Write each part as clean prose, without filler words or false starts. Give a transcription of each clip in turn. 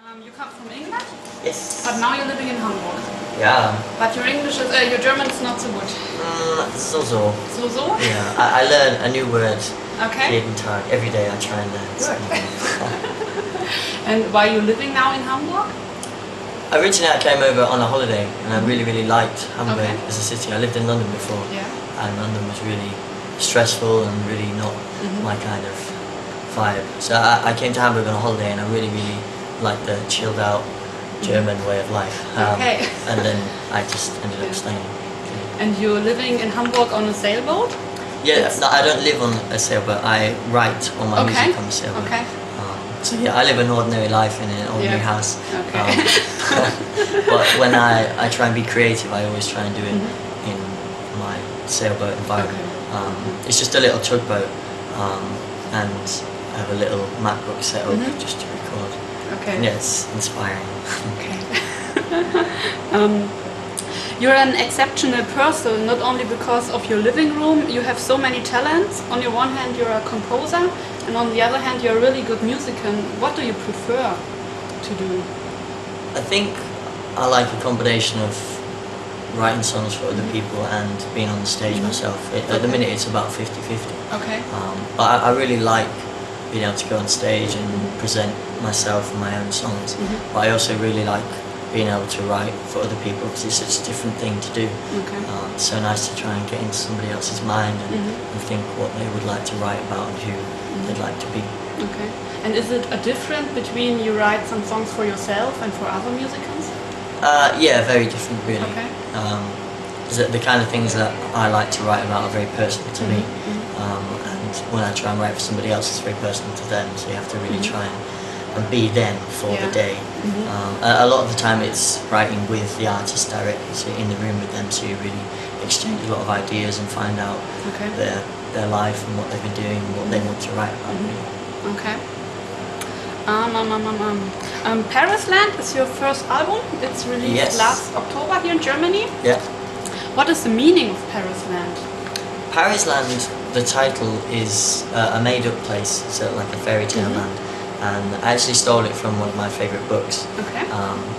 You come from England? Yes. But now you're living in Hamburg. Yeah. But your English is, your German is not so good. So. So? Yeah. I learn a new word Okay. jeden Tag. Every day I try and learn something. And why are you living now in Hamburg? Originally I came over on a holiday and I really liked Hamburg Okay. as a city. I lived in London before, Yeah. and London was really stressful and really not my kind of vibe. So I came to Hamburg on a holiday and I really liked the chilled out German way of life. Okay. And then I just ended up staying. And you're living in Hamburg on a sailboat? Yeah, no, I don't live on a sailboat. I write all my music on a sailboat. Okay. So yeah, I live an ordinary life in an ordinary house. Okay. But when I try and be creative, I always try and do it in my sailboat environment. Okay. It's just a little tugboat, and I have a little MacBook set up just to record. Okay. And yeah, it's inspiring. Okay. You're an exceptional person, not only because of your living room. You have so many talents. On your one hand, you're a composer, and on the other hand, you're a really good musician. What do you prefer to do? I think I like a combination of writing songs for other people and being on the stage myself. At the minute it's about 50-50. Okay. But I really like being able to go on stage and present myself and my own songs. But I also really like being able to write for other people because it's such a different thing to do. Okay. It's so nice to try and get into somebody else's mind and think what they would like to write about and who they'd like to be. Okay. And is it a difference between you write some songs for yourself and for other musicians? Yeah, very different really. Okay. The kind of things that I like to write about are very personal to me, and when I try and write for somebody else it's very personal to them, so you have to really try and be them for the day. A lot of the time it's writing with the artist directly, so you're in the room with them, so you really exchange a lot of ideas and find out their life and what they've been doing and what they want to write about. Really. Okay. Parisland is your first album. It's released last October here in Germany. Yeah. What is the meaning of Parisland? Parisland, the title is a made-up place, so like a fairy tale land. And I actually stole it from one of my favourite books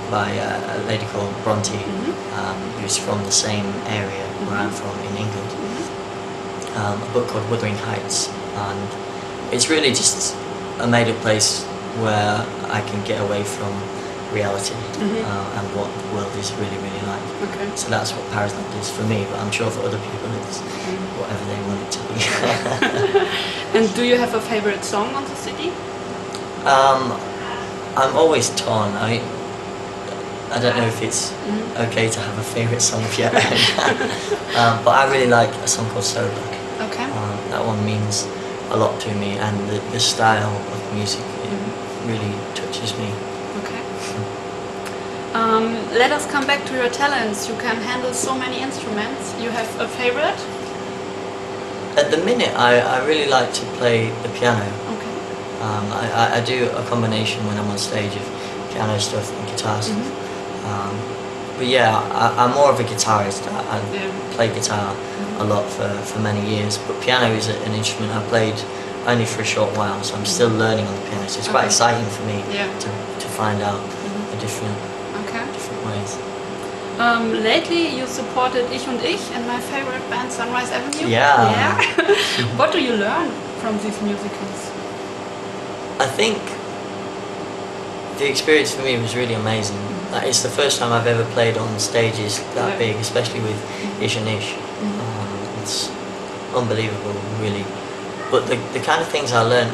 by a lady called Bronte, who's from the same area where I'm from in England. A book called Wuthering Heights, and it's really just a made-up place where I can get away from reality and what the world is really like. Okay. So that's what Parisland is for me, but I'm sure for other people it's whatever they want it to be. And do you have a favourite song on the city? I'm always torn. I don't know if it's okay to have a favourite song yet, but I really like a song called Sober. Okay. That one means a lot to me, and the style of music really touches me. Okay. Let us come back to your talents. You can handle so many instruments. You have a favourite? At the minute, I really like to play the piano. Okay. I do a combination when I'm on stage of piano stuff and guitar stuff. But yeah, I'm more of a guitarist. I played guitar a lot for many years, but piano is an instrument I played only for a short while, so I'm still learning on the piano, so it's quite exciting for me to find out the different ways. Lately you supported Ich und Ich and my favorite band Sunrise Avenue. Yeah. What do you learn from these musicals? I think the experience for me was really amazing. Like, it's the first time I've ever played on stages that big, especially with Ich und Ich. It's unbelievable, really. But the kind of things I learned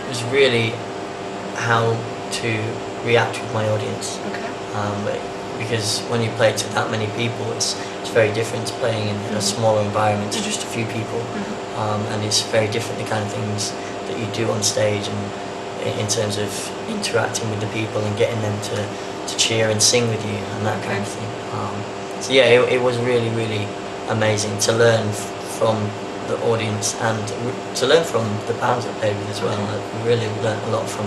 was really how to react with my audience. Okay. Because when you play to that many people, it's very different to playing in a smaller environment to just a few people. And it's very different, the kind of things that you do on stage, and in terms of interacting with the people and getting them to cheer and sing with you and that kind of thing. So yeah, it was really amazing to learn from the audience and to learn from the bands I played with as well. I really learned a lot from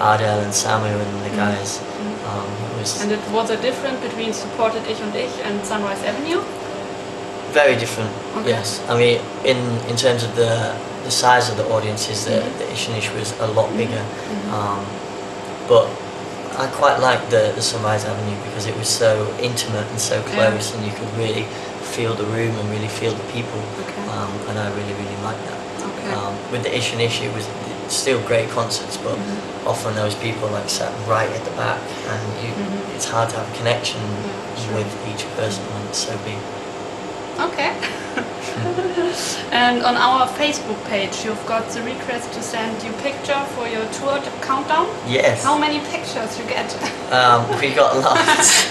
Adele and Samu and the guys. And it was a difference between Supported Ich und Ich and Sunrise Avenue? Very different, yes. I mean, in terms of the size of the audiences, the Ich und Ich was a lot bigger. But I quite liked the Sunrise Avenue because it was so intimate and so close, and you could really feel the room and really feel the people, and I really liked that. With the Ish and Ish, it was still great concerts, but often those people like sat right at the back, and it's hard to have a connection with each person when it's so big. Okay. And on our Facebook page, you've got the request to send you picture for your tour countdown. Yes. How many pictures you get? We got lots.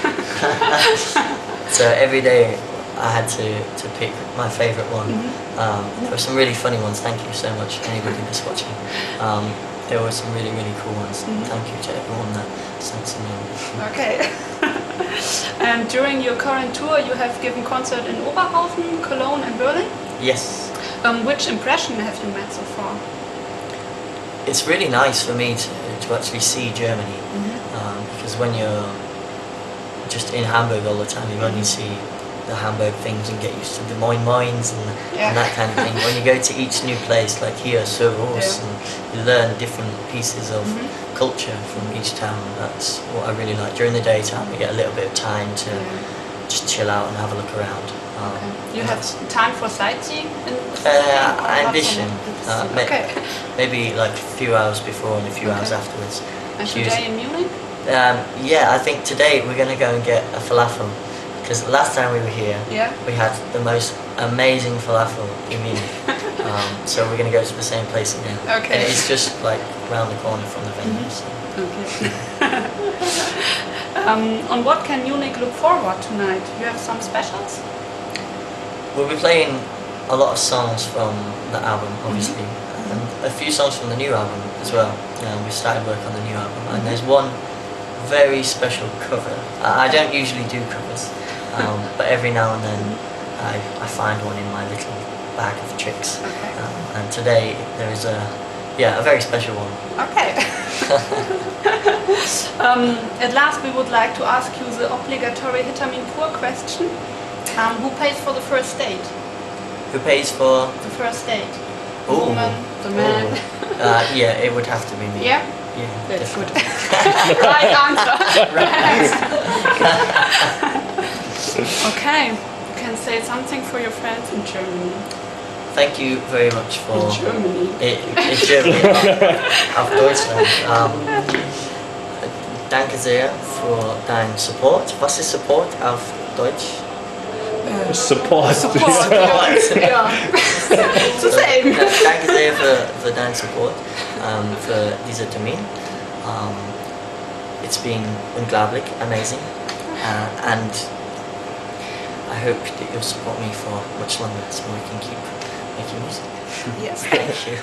So every day I had to pick my favourite one. There were some really funny ones. Thank you so much, anybody that's watching. There were some really cool ones. Thank you to everyone that sent some in. Okay. And during your current tour, you have given concert in Oberhausen, Cologne, and Berlin. Yes. Which impression have you made so far? It's really nice for me to actually see Germany, because when you're just in Hamburg all the time, you only see the Hamburg things and get used to the Moin Moins and that kind of thing. When you go to each new place, like here, Söros, and you learn different pieces of culture from each town. That's what I really like. During the daytime, we get a little bit of time to just chill out and have a look around. You have time for sightseeing? Ambition. Maybe like a few hours before and a few hours afterwards. And today in Munich? Yeah, I think today we're going to go and get a falafel. Because last time we were here, we had the most amazing falafel in Munich. So we're going to go to the same place again. Okay. And it's just like round the corner from the venue. So. Okay. On what can Munich look forward tonight? You have some specials? We'll be playing a lot of songs from the album, obviously, and a few songs from the new album as well. We started work on the new album, and there's one very special cover. I don't usually do covers. But every now and then I find one in my little bag of tricks. And today there is a very special one. Okay. At last we would like to ask you the obligatory HitaminPur question. Who pays for the first date? Who pays for? The first date. The Ooh. woman, the man. Yeah, it would have to be me. Yeah? Yeah, that's good. definitely. Right answer. Okay, you can say something for your friends in Germany. Thank you very much for... In Germany. In Germany, auf Deutschland. Danke sehr für dein Support. Was ist Support auf Deutsch? Support. Support. Ja. Zu same. Danke sehr für deinen Support für diesen Termin. It's been unglaublich, amazing, and I hope that you'll support me for much longer so I can keep making music. Yes. Thank you.